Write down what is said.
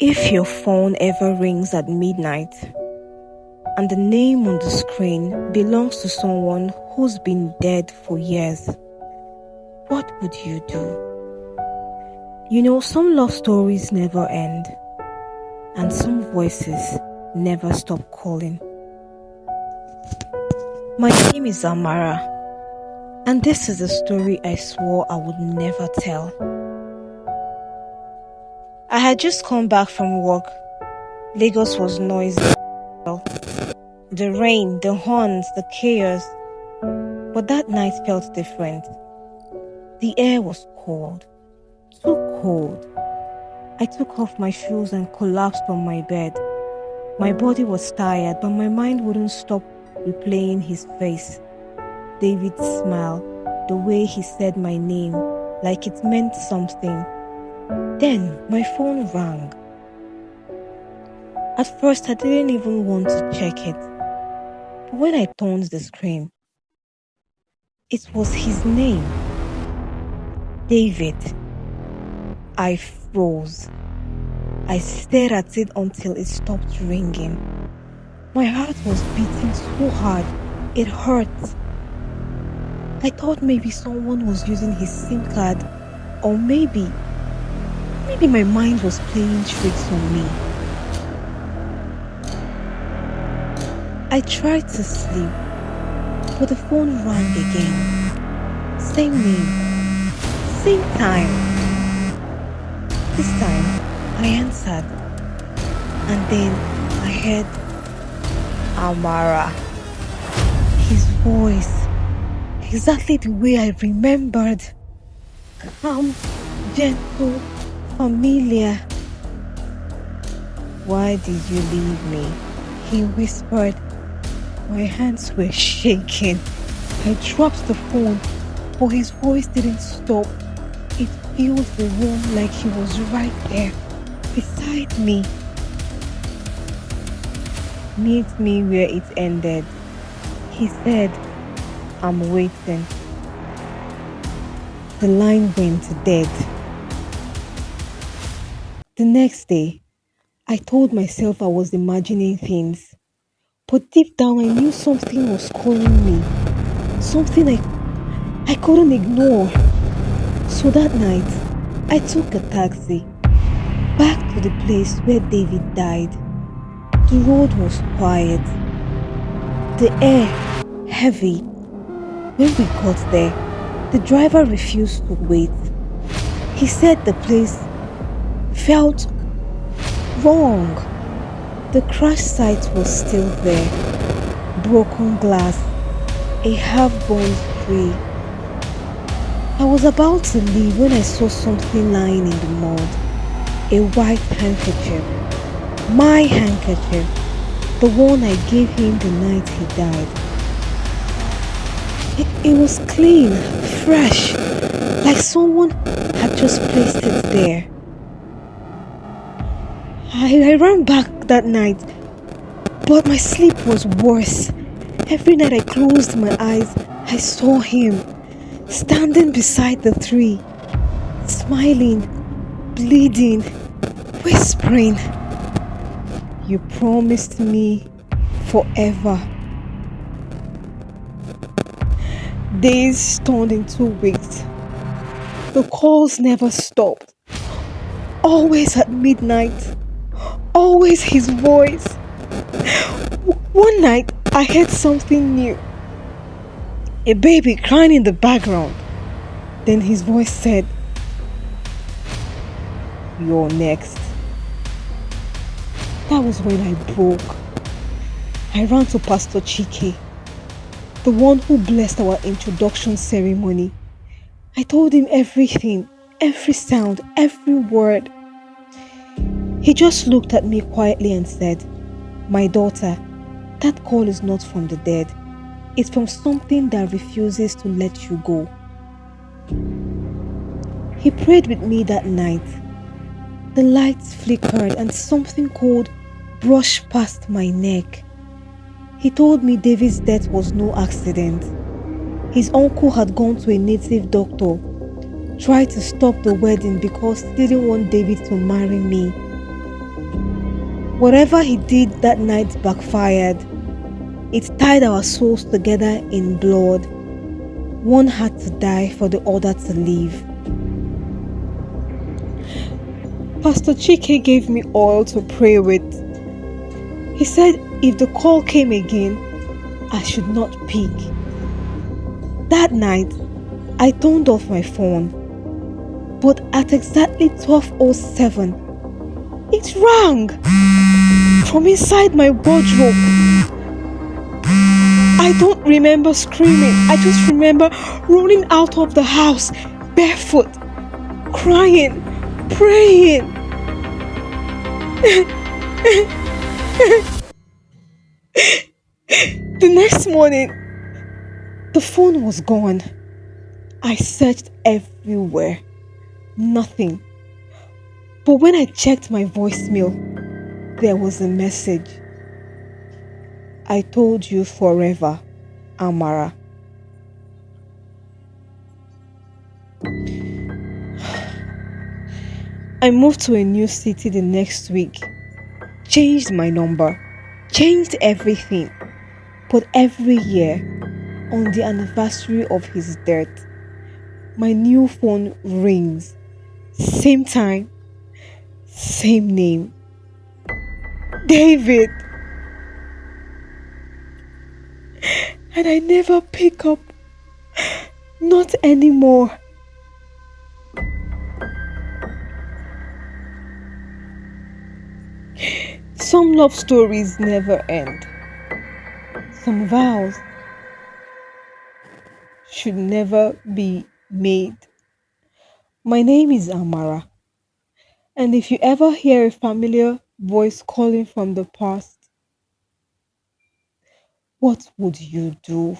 If your phone ever rings at midnight and the name on the screen belongs to someone who's been dead for years, what would you do? You know, some love stories never end, and some voices never stop calling. My name is Amara, and this is a story I swore I would never tell. I had just come back from work. Lagos was noisy. The rain, the horns, the chaos. But that night felt different. The air was cold. Too cold. I took off my shoes and collapsed on my bed. My body was tired, but my mind wouldn't stop replaying his face. David's smile, the way he said my name, like it meant something. Then my phone rang. At first, I didn't even want to check it. But when I turned the screen, it was his name. David. I froze. I stared at it until it stopped ringing. My heart was beating so hard, it hurt. I thought maybe someone was using his SIM card, or maybe my mind was playing tricks on me. I tried to sleep, but the phone rang again. Same name, same time. This time, I answered, and then I heard Amara. His voice, exactly the way I remembered. Calm, gentle, familiar. Why did you leave me? He whispered. My hands were shaking. I dropped the phone, but his voice didn't stop. It filled the room like he was right there, beside me. Meet me where it ended. He said, I'm waiting. The line went dead. The next day, I told myself I was imagining things. But deep down, I knew something was calling me. Something I couldn't ignore. So that night, I took a taxi back to the place where David died. The road was quiet. The air heavy. When we got there, the driver refused to wait. He said the place felt wrong. The crash site was still there. Broken glass, a half-burned tree. I was about to leave when I saw something lying in the mud. A white handkerchief. My handkerchief. The one I gave him the night he died. It was clean, fresh, like someone had just placed it there. I ran back that night, but my sleep was worse. Every night I closed my eyes, I saw him standing beside the tree, smiling, bleeding, whispering, "You promised me forever." Days turned into weeks. The calls never stopped. Always at midnight. Always his voice. One night, I heard something new. A baby crying in the background. Then his voice said, "You're next." That was when I broke. I ran to Pastor Chike, the one who blessed our introduction ceremony. I told him everything, every sound, every word. He just looked at me quietly and said, "My daughter, that call is not from the dead. It's from something that refuses to let you go." He prayed with me that night. The lights flickered and something cold brushed past my neck. He told me David's death was no accident. His uncle had gone to a native doctor, tried to stop the wedding because he didn't want David to marry me. Whatever he did that night backfired. It tied our souls together in blood. One had to die for the other to live. Pastor Chike gave me oil to pray with. He said if the call came again, I should not pick. That night, I turned off my phone. But at exactly 12:07, it rang from inside my wardrobe. I don't remember screaming. I just remember running out of the house barefoot, crying, praying. The next morning, the phone was gone. I searched everywhere. Nothing. But when I checked my voicemail, there was a message. I told you forever, Amara. I moved to a new city the next week. Changed my number. Changed everything. But every year, on the anniversary of his death, my new phone rings. Same time, same name. David. And I never pick up. Not anymore. Some love stories never end. Some vows should never be made. My name is Amara, and if you ever hear a familiar voice calling from the past, what would you do?